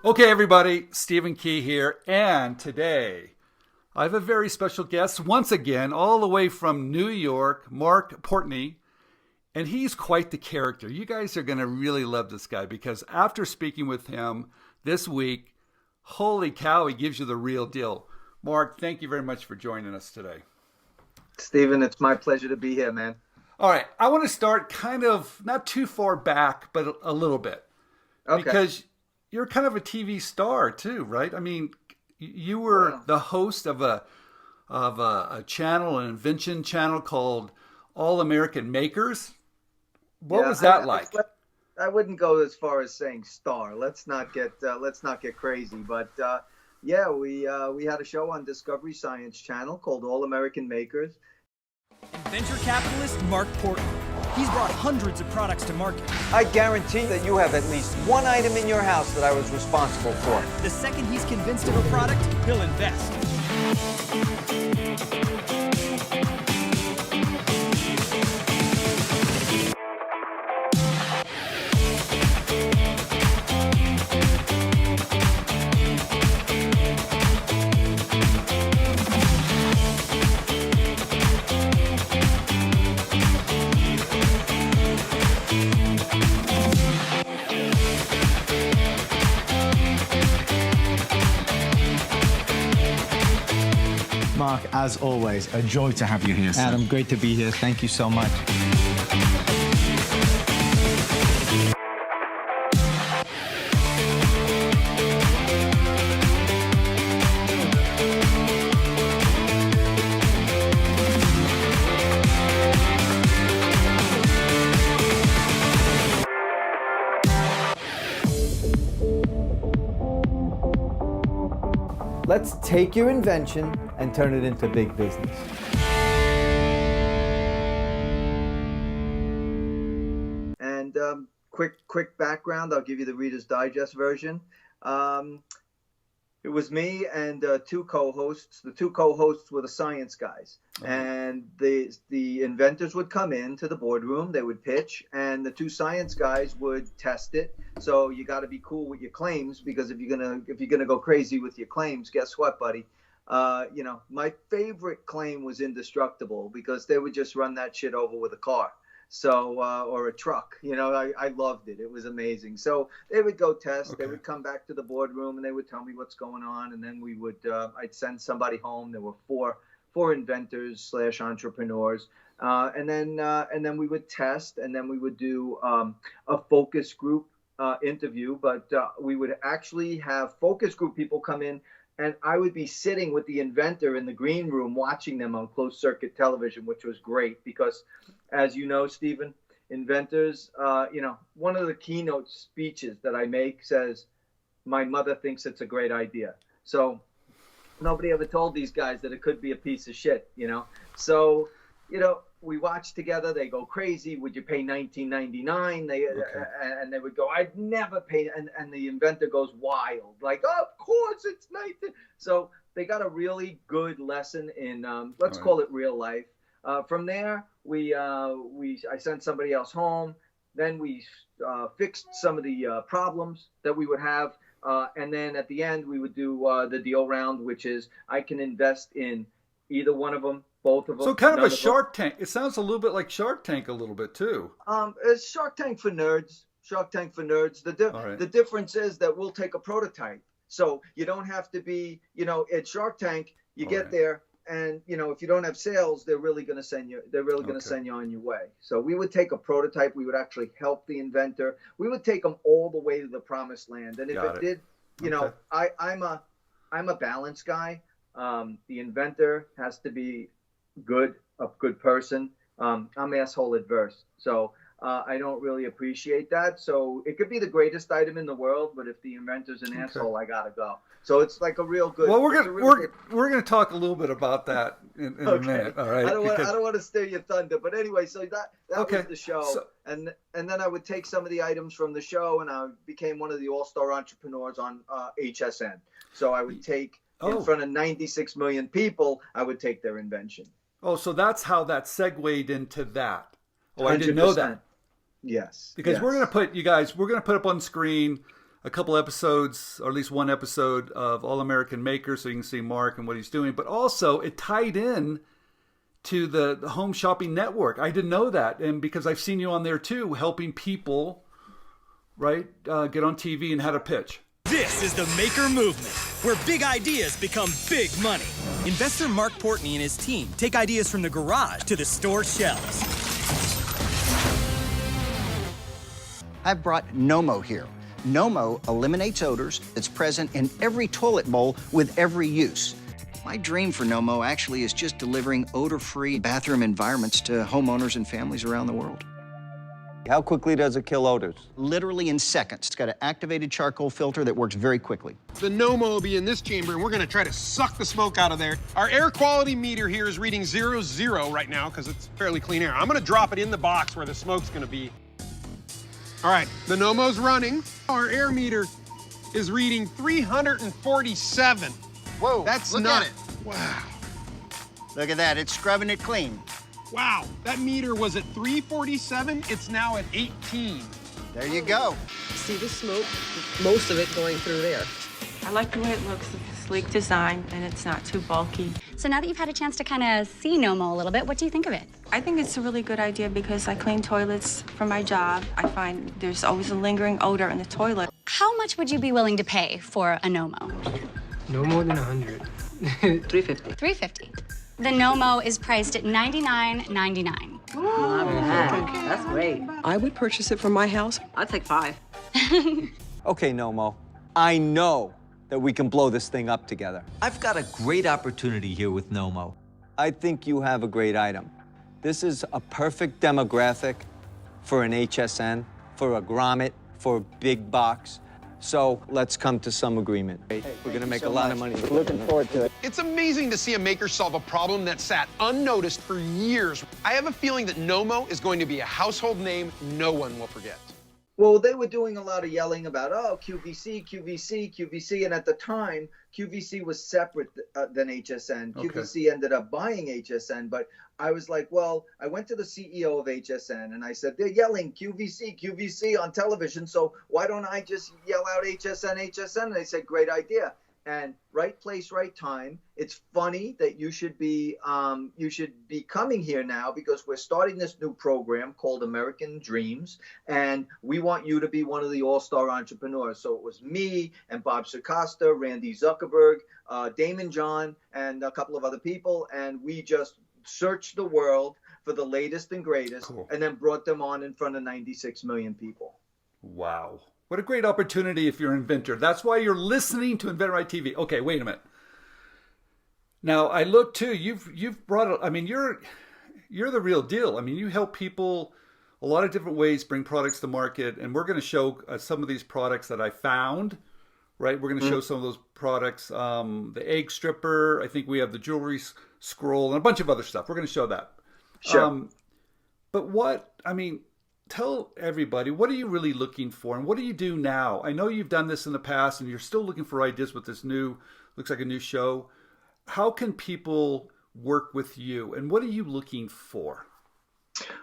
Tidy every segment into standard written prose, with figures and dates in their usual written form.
Okay, everybody, Stephen Key here, and today I have a very special guest once again, all the way from New York, Marc Portney, and he's quite the character. You guys are going to really love this guy because after speaking with him this week, holy cow, he gives you the real deal. Marc, thank you very much for joining us today. Stephen, it's my pleasure to be here, man. All right, I want to start kind of not too far back, but a little bit. Okay. Because you're kind of a TV star too, right? I mean, you were the host of a channel, an invention channel called All American Makers. What was that like? I wouldn't go as far as saying star. Let's not get crazy. But we had a show on Discovery Science Channel called All American Makers. Venture capitalist Marc Portney. He's brought hundreds of products to market. I guarantee that you have at least one item in your house that I was responsible for. The second he's convinced of a product, he'll invest. Marc, as always, a joy to have you here, sir. Adam, great to be here. Thank you so much. Let's take your invention and turn it into big business. And quick background, I'll give you the Reader's Digest version. It was me and two co-hosts. The two co-hosts were the science guys. And the inventors would come into the boardroom, they would pitch, and the two science guys would test it. So you got to be cool with your claims, because if you're gonna go crazy with your claims, guess what, buddy? My favorite claim was indestructible, because they would just run that shit over with a car. So, or a truck, I loved it. It was amazing. So they would go test, They would come back to the boardroom and they would tell me what's going on. And then I'd send somebody home. There were four inventors / entrepreneurs. And then we would test, and then we would do a focus group interview, but we would actually have focus group people come in, and I would be sitting with the inventor in the green room watching them on closed circuit television, which was great because, as you know, Stephen, inventors, one of the keynote speeches that I make says, "My mother thinks it's a great idea." So nobody ever told these guys that it could be a piece of shit, So, we watch together. They go crazy. Would you pay $19.99? And they would go, "I'd never pay." And the inventor goes wild, like, "Oh, of course it's $19." So they got a really good lesson in let's call it real life. From there, I sent somebody else home. Then we fixed some of the problems that we would have, and then at the end we would do the deal round, which is I can invest in either one of them. Both of them. So kind of a Shark Tank. It sounds a little bit like Shark Tank a little bit too. It's Shark Tank for nerds. Shark Tank for nerds. The difference is that we'll take a prototype. So you don't have to be, at Shark Tank, you get there and, if you don't have sales, they're really going to send you, send you on your way. So we would take a prototype. We would actually help the inventor. We would take them all the way to the promised land. And if it did, I'm a balanced guy. The inventor has to be a good person. I'm asshole adverse. So I don't really appreciate that. So it could be the greatest item in the world, but if the inventor's an asshole, I gotta go. So it's like a real good. Well, we're gonna talk a little bit about that in a minute. All right. I don't want to steal your thunder, but anyway, so that was the show, and then I would take some of the items from the show, and I became one of the all-star entrepreneurs on HSN. So I would take in front of 96 million people, I would take their invention. Oh, so that's how that segued into that. Oh, 100%. I didn't know that. Yes. Because we're going to put up on screen a couple episodes, or at least one episode of All American Makers, so you can see Mark and what he's doing. But also, it tied in to the Home Shopping Network. I didn't know that, and because I've seen you on there too, helping people, right, get on TV and how to pitch. This is the maker movement, where big ideas become big money. Investor Marc Portney and his team take ideas from the garage to the store shelves. I've brought Nomo here. Nomo eliminates odors. It's present in every toilet bowl with every use. My dream for Nomo actually is just delivering odor-free bathroom environments to homeowners and families around the world. How quickly does it kill odors? Literally in seconds. It's got an activated charcoal filter that works very quickly. The Nomo will be in this chamber, and we're gonna try to suck the smoke out of there. Our air quality meter here is reading 0, right now, because it's fairly clean air. I'm gonna drop it in the box where the smoke's gonna be. All right, the Nomo's running. Our air meter is reading 347. Whoa, That's look not at it. Wow. Look at that, it's scrubbing it clean. Wow, that meter was at 347. It's now at 18. There you go. See the smoke, most of it going through there. I like the way it looks, the sleek design, and it's not too bulky. So now that you've had a chance to kind of see Nomo a little bit, what do you think of it? I think it's a really good idea because I clean toilets for my job. I find there's always a lingering odor in the toilet. How much would you be willing to pay for a Nomo? No more than 100. 350. $350. The Nomo is priced at $99.99. Not bad. That's great. I would purchase it for my house. I'd take 5. Okay, Nomo, I know that we can blow this thing up together. I've got a great opportunity here with Nomo. I think you have a great item. This is a perfect demographic for an HSN, for a grommet, for a big box. So let's come to some agreement. We're gonna make a lot of money. Looking forward to it. It's amazing to see a maker solve a problem that sat unnoticed for years. I have a feeling that Nomo is going to be a household name no one will forget. Well, they were doing a lot of yelling about, oh, QVC, QVC, QVC. And at the time, QVC was separate than HSN. Okay. QVC ended up buying HSN. But I was like, well, I went to the CEO of HSN and I said, they're yelling QVC, QVC on television. So why don't I just yell out HSN, HSN? And they said, great idea. And right place, right time. It's funny that you should be coming here now because we're starting this new program called American Dreams, and we want you to be one of the all-star entrepreneurs. So it was me and Bob Circosta, Randy Zuckerberg, Damon John, and a couple of other people, and we just searched the world for the latest and greatest, and then brought them on in front of 96 million people. Wow. What a great opportunity if you're an inventor. That's why you're listening to InventRightTV. Okay, wait a minute. Now, I look too, you've brought, I mean, you're the real deal. I mean, you help people a lot of different ways bring products to market, and we're going to show some of these products that I found, right? We're going to show some of those products, the egg stripper. I think we have the jewelry scroll and a bunch of other stuff. We're going to show that. Sure. But what, I mean, tell everybody, what are you really looking for and what do you do now? I know you've done this in the past and you're still looking for ideas with this new, looks like a new show. How can people work with you and what are you looking for?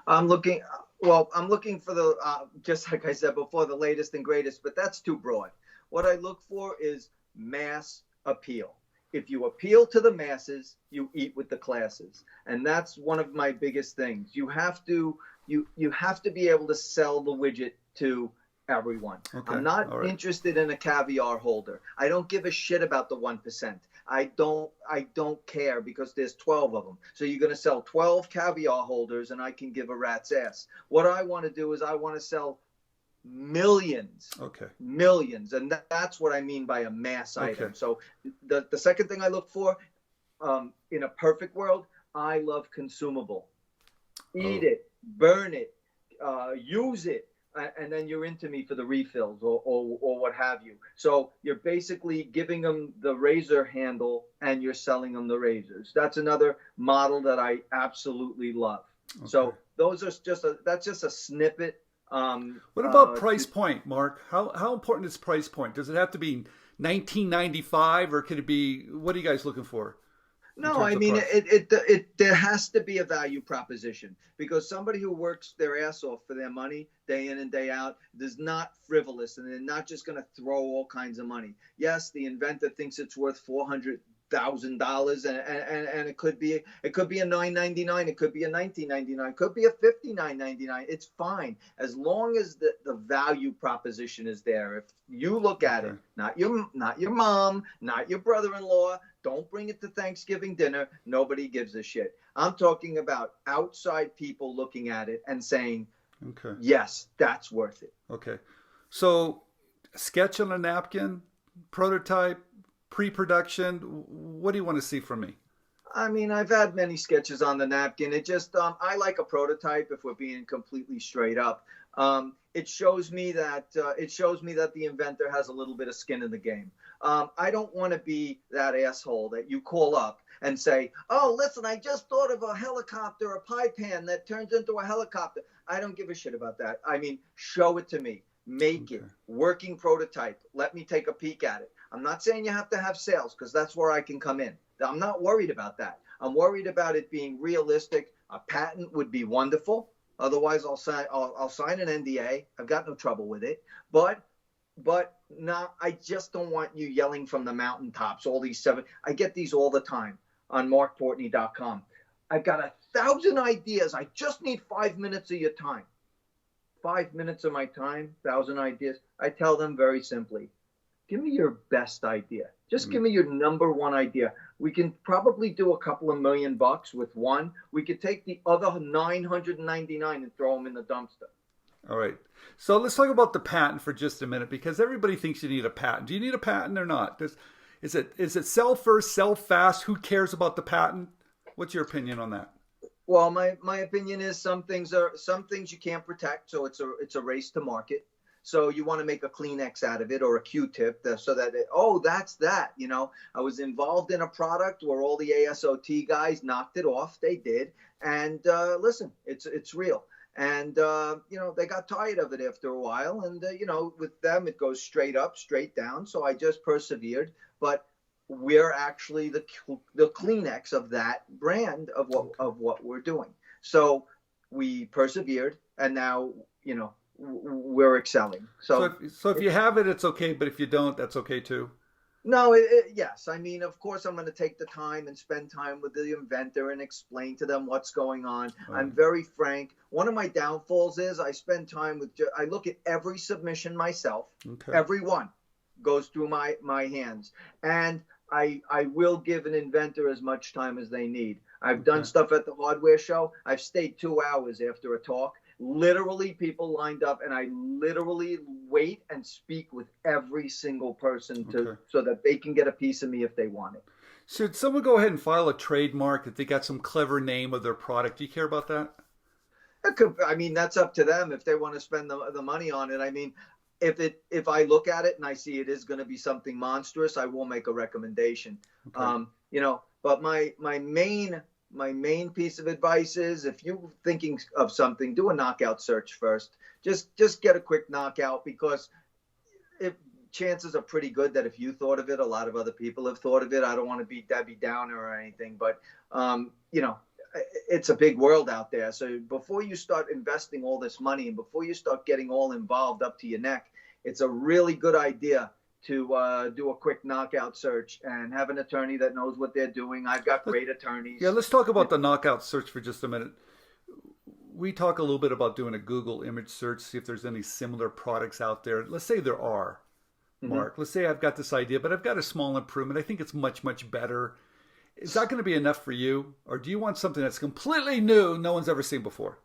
I'm looking for the, just like I said before, the latest and greatest, but that's too broad. What I look for is mass appeal. If you appeal to the masses, you eat with the classes. And that's one of my biggest things. You have to be able to sell the widget to everyone. Okay. I'm not interested in a caviar holder. I don't give a shit about the 1%. I don't care because there's 12 of them. So you're going to sell 12 caviar holders and I can give a rat's ass. What I want to do is I want to sell millions. Okay. Millions. And that's what I mean by a mass item. So the second thing I look for in a perfect world, I love consumable. Eat it, burn it, use it, and then you're into me for the refills or what have you. So you're basically giving them the razor handle and you're selling them the razors. That's another model that I absolutely love. Okay. So those are that's just a snippet. What about price point, Mark? How important is price point? Does it have to be $19.95 or could it be, what are you guys looking for? No, I mean, there has to be a value proposition, because somebody who works their ass off for their money day in and day out is not frivolous, and they're not just going to throw all kinds of money. Yes, the inventor thinks it's worth $400,000, and it could be a $9.99, it could be a $19.99, it could be a $59.99. It's fine as long as the value proposition is there. If you look at it, not your mom, not your brother-in-law. Don't bring it to Thanksgiving dinner. Nobody gives a shit. I'm talking about outside people looking at it and saying, yes, that's worth it. Okay. So sketch on a napkin, prototype, pre-production. What do you want to see from me? I mean, I've had many sketches on the napkin. It just, I like a prototype, if we're being completely straight up. It shows me that the inventor has a little bit of skin in the game. I don't want to be that asshole that you call up and say, oh, listen, I just thought of a helicopter, a pie pan that turns into a helicopter. I don't give a shit about that. I mean, show it to me. Make it. Working prototype. Let me take a peek at it. I'm not saying you have to have sales, because that's where I can come in. I'm not worried about that. I'm worried about it being realistic. A patent would be wonderful. Otherwise, I'll sign an NDA. I've got no trouble with it. But no, I just don't want you yelling from the mountaintops. All these I get these all the time on marcportney.com. I've got 1,000 ideas. I just need 5 minutes of your time. 5 minutes of my time, 1,000 ideas. I tell them very simply, give me your best idea. Just give me your number one idea. We can probably do a couple of $1 million with one. We could take the other 999 and throw them in the dumpster. All right. So let's talk about the patent for just a minute, because everybody thinks you need a patent. Do you need a patent or not? Is it sell first, sell fast? Who cares about the patent? What's your opinion on that? Well, my opinion is some things you can't protect, so it's a race to market. So you want to make a Kleenex out of it, or a Q-tip, so that that's that. You know, I was involved in a product where all the ASOT guys knocked it off. They did, and listen, it's real. And they got tired of it after a while, and with them it goes straight up, straight down. So I just persevered, but we're actually the Kleenex of that brand of what we're doing. So we persevered, and now we're excelling. So if you have it, it's okay. But if you don't, that's okay too. No, yes. I mean, of course, I'm going to take the time and spend time with the inventor and explain to them what's going on. Right. I'm very frank. One of my downfalls is I spend time I look at every submission myself. Okay. Every one goes through my hands. And I will give an inventor as much time as they need. I've done stuff at the hardware show. I've stayed 2 hours after a talk. Literally, people lined up, and I literally wait and speak with every single person so that they can get a piece of me if they want it. Should someone go ahead and file a trademark if they got some clever name of their product? Do you care about that? That's up to them if they want to spend the money on it. I mean, if I look at it and I see it is going to be something monstrous, I will make a recommendation. Okay. But my main piece of advice is, if you're thinking of something, do a knockout search first. Just get a quick knockout, because chances are pretty good that if you thought of it, a lot of other people have thought of it. I don't want to be Debbie Downer or anything, but it's a big world out there. So before you start investing all this money, and before you start getting all involved up to your neck, it's a really good idea to do a quick knockout search and have an attorney that knows what they're doing. I've got great attorneys. Yeah, let's talk about the knockout search for just a minute. We talk a little bit about doing a Google image search, see if there's any similar products out there. Let's say there are, Mark. Let's say I've got this idea, but I've got a small improvement. I think it's much, much better. Is that going to be enough for you? Or do you want something that's completely new, no one's ever seen before?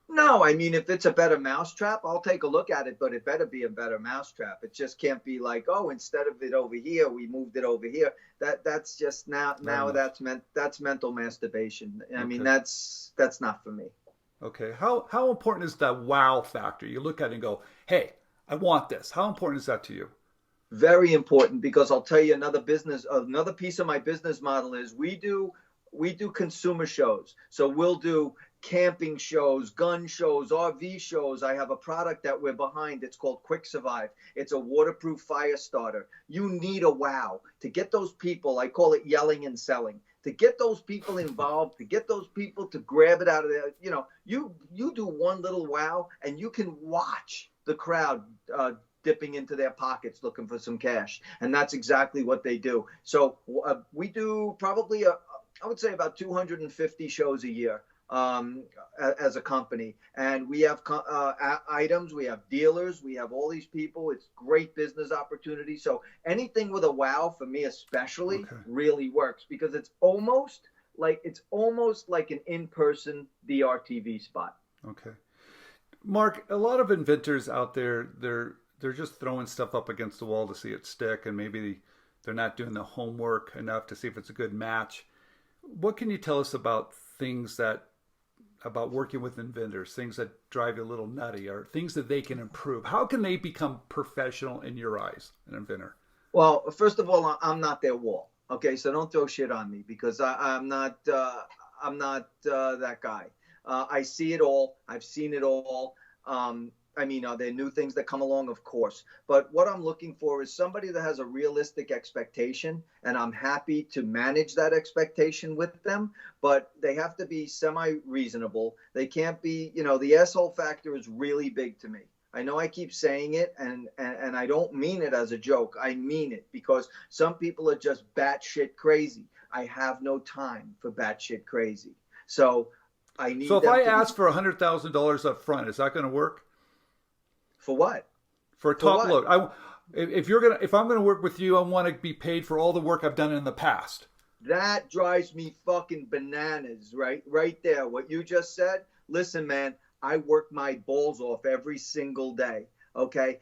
No, I mean, if it's a better mousetrap, I'll take a look at it, but it better be a better mousetrap. It just can't be like, oh, instead of it over here, we moved it over here. That's just now that's mental masturbation. I mean, that's not for me. Okay. How important is that wow factor? You look at it and go, hey, I want this. How important is that to you? Very important, because I'll tell you another piece of my business model is we do consumer shows. So we'll do camping shows, gun shows, RV shows. I have a product that we're behind. It's called Quick Survive. It's a waterproof fire starter. You need a wow to get those people. I call it yelling and selling. to get those people involved, to get those people to grab it out of there. You know, you do one little wow, and you can watch the crowd dipping into their pockets looking for some cash. And that's exactly what they do. So we do probably, I would say about 250 shows a year as a company. And we have items, we have dealers, we have all these people. It's great business opportunity. So anything with a wow, for me especially, really works, because it's almost like an in-person DRTV spot. Okay. Mark, a lot of inventors out there, they're just throwing stuff up against the wall to see it stick, and maybe they're not doing the homework enough to see if it's a good match. What can you tell us about about working with inventors, things that drive you a little nutty, or things that they can improve? How can they become professional in your eyes, an inventor? Well, first of all, I'm not their wall. Okay, so don't throw shit on me, because I'm not that guy. I see it all. I've seen it all. I mean, are there new things that come along? Of course. But what I'm looking for is somebody that has a realistic expectation, and I'm happy to manage that expectation with them. But they have to be semi-reasonable. They can't be, the asshole factor is really big to me. I know I keep saying it, and I don't mean it as a joke. I mean it, because some people are just batshit crazy. I have no time for batshit crazy. So I need. So if I ask for $100,000 up front, is that going to work? For what? For a top load. If I'm gonna work with you, I want to be paid for all the work I've done in the past. That drives me fucking bananas, right there. What you just said. Listen, man, I work my balls off every single day. Okay.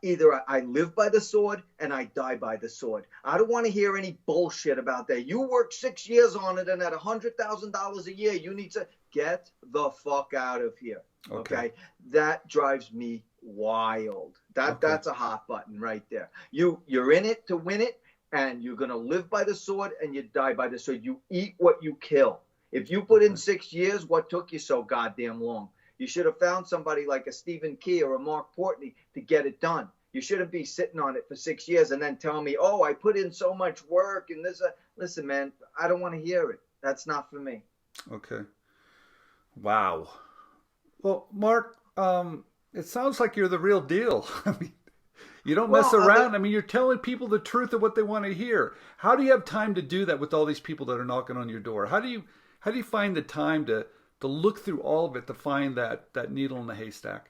Either I live by the sword and I die by the sword. I don't want to hear any bullshit about that. You work 6 years on it, and at $100,000 a year, you need to get the fuck out of here. Okay. That drives me wild. That's a hot button right there. You're in it to win it, and you're gonna live by the sword and you die by the sword. You eat what you kill. If you put in 6 years, what took you so goddamn long? You should have found somebody like a Stephen Key or a Marc Portney to get it done. You shouldn't be sitting on it for 6 years and then tell me, oh, I put in so much work and this. Listen, man, I don't want to hear it. That's not for me. Okay. Wow. Well, Mark, it sounds like you're the real deal. I mean, you don't mess around. I mean, you're telling people the truth of what they want to hear. How do you have time to do that with all these people that are knocking on your door? How do you find the time to look through all of it to find that needle in the haystack?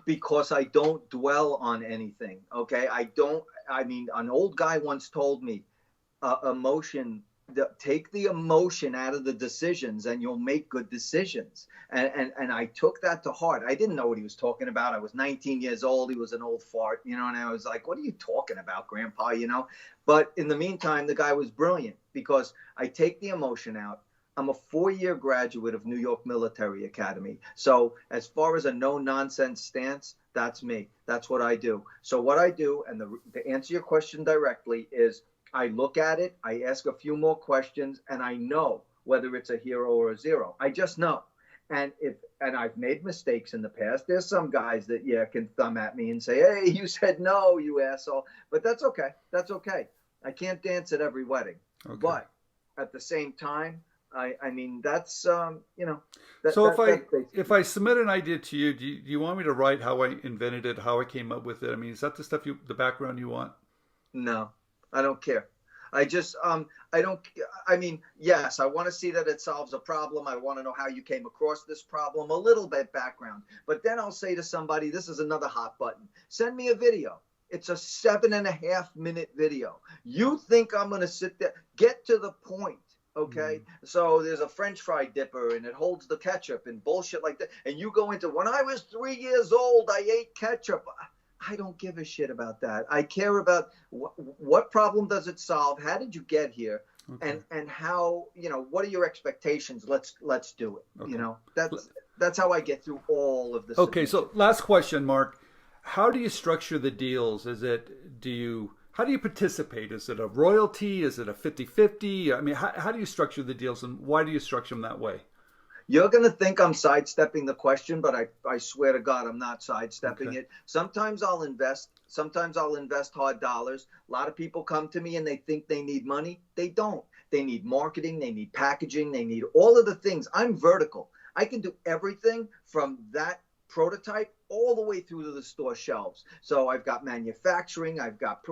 Because I don't dwell on anything. Okay. An old guy once told me, take the emotion out of the decisions and you'll make good decisions. And I took that to heart. I didn't know what he was talking about. I was 19 years old. He was an old fart, and I was like, what are you talking about, Grandpa? But in the meantime, the guy was brilliant, because I take the emotion out. I'm a 4-year graduate of New York Military Academy. So as far as a no-nonsense stance, that's me. That's what I do. So what I do, and to answer your question directly, is I look at it, I ask a few more questions, and I know whether it's a hero or a zero. I just know. And I've made mistakes in the past. There's some guys that, can thumb at me and say, hey, you said no, you asshole. But that's okay. That's okay. I can't dance at every wedding. Okay. But at the same time, I mean, that's, So if I submit an idea to you, do you want me to write how I invented it, how I came up with it? I mean, is that the stuff the background you want? No, I don't care. Yes, I want to see that it solves a problem. I want to know how you came across this problem, a little bit background. But then I'll say to somebody, this is another hot button. Send me a video. It's a 7.5-minute video. You think I'm going to sit there? Get to the point. Okay. So there's a French fry dipper and it holds the ketchup and bullshit like that. And you go into, when I was 3 years old, I ate ketchup. I don't give a shit about that. I care about what problem does it solve? How did you get here? Okay. And how, what are your expectations? Let's do it. Okay. That's how I get through all of this. Okay. So last question, Mark, how do you structure the deals? How do you participate? Is it a royalty? Is it a 50-50? I mean, how do you structure the deals, and why do you structure them that way? You're going to think I'm sidestepping the question, but I swear to God, I'm not sidestepping it. Sometimes I'll invest sometimes I'll invest hard dollars. A lot of people come to me and they think they need money. They don't. They need marketing, they need packaging, they need all of the things. I'm vertical. I can do everything from that prototype all the way through to the store shelves. So I've got manufacturing, I've got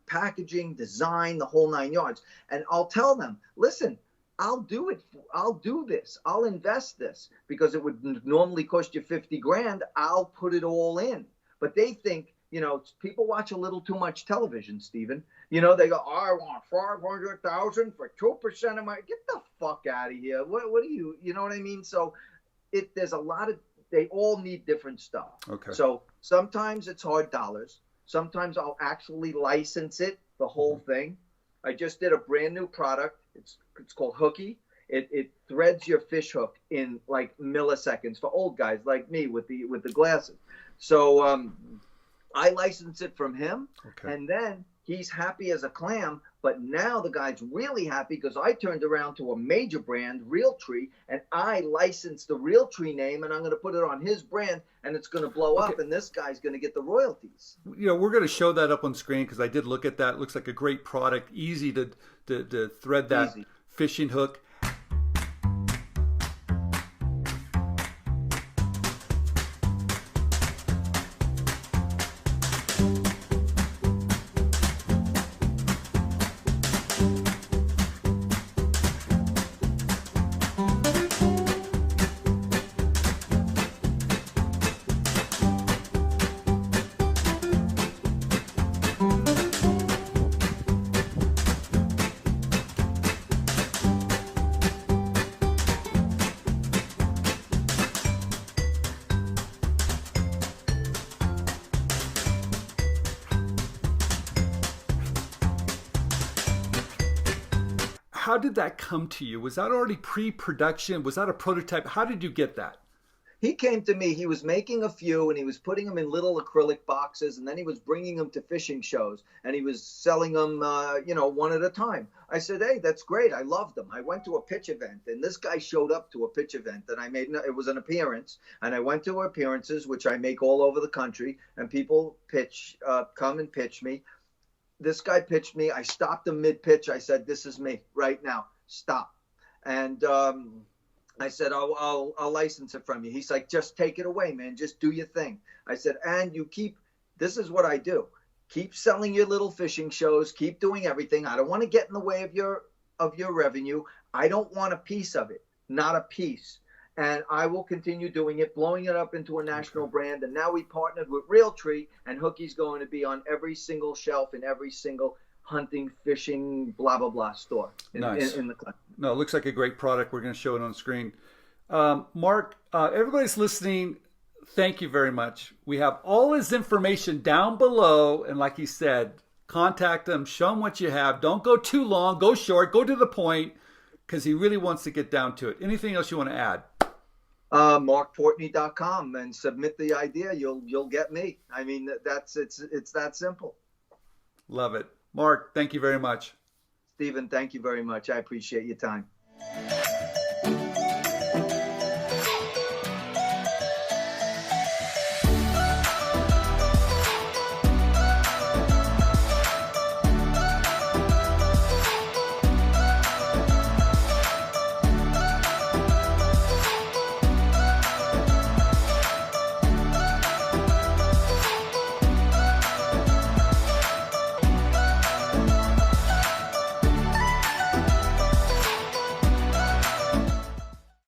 packaging, design, the whole 9 yards. And I'll tell them, listen, I'll do it. I'll do this. I'll invest this because it would normally cost you 50 grand. I'll put it all in. But they think, you know, people watch a little too much television, Stephen. You know, they go, oh, I want 500,000 for 2% of my. Get the fuck out of here. What are you? You know what I mean? So, there's a lot of. They all need different stuff. Okay. So sometimes it's hard dollars. Sometimes I'll actually license it, the whole thing. I just did a brand new product. It's called Hooky. It threads your fish hook in like milliseconds for old guys like me with the glasses. So I license it from him, and then he's happy as a clam. But now the guy's really happy because I turned around to a major brand, Realtree, and I licensed the Realtree name, and I'm going to put it on his brand, and it's going to blow up, and this guy's going to get the royalties. You know, we're going to show that up on screen because I did look at that. It looks like a great product, easy to thread that fishing hook. How did that come to you? Was that already pre-production? Was that a prototype? How did you get that? He came to me. He was making a few, and he was putting them in little acrylic boxes, and then he was bringing them to fishing shows, and he was selling them, one at a time. I said, hey, that's great. I loved them. I went to a pitch event, and this guy showed up to a pitch event that I made. It was an appearance, and I went to appearances, which I make all over the country, and people come and pitch me. This guy pitched me. I stopped him mid-pitch. I said, this is me right now. Stop. And I said, I'll license it from you. He's like, just take it away, man. Just do your thing. I said, and this is what I do. Keep selling your little fishing shows. Keep doing everything. I don't want to get in the way of your revenue. I don't want a piece of it, not a piece. And I will continue doing it, blowing it up into a national brand. And now we partnered with Realtree, and Hooky's going to be on every single shelf in every single hunting, fishing, blah, blah, blah store in the country. No, it looks like a great product. We're going to show it on screen. Marc, everybody's listening. Thank you very much. We have all his information down below. And like he said, contact him, show him what you have. Don't go too long. Go short. Go to the point because he really wants to get down to it. Anything else you want to add? MarcPortney.com and submit the idea. You'll get me. I mean, it's that simple. Love it. Marc, thank you very much. Stephen, thank you very much. I appreciate your time.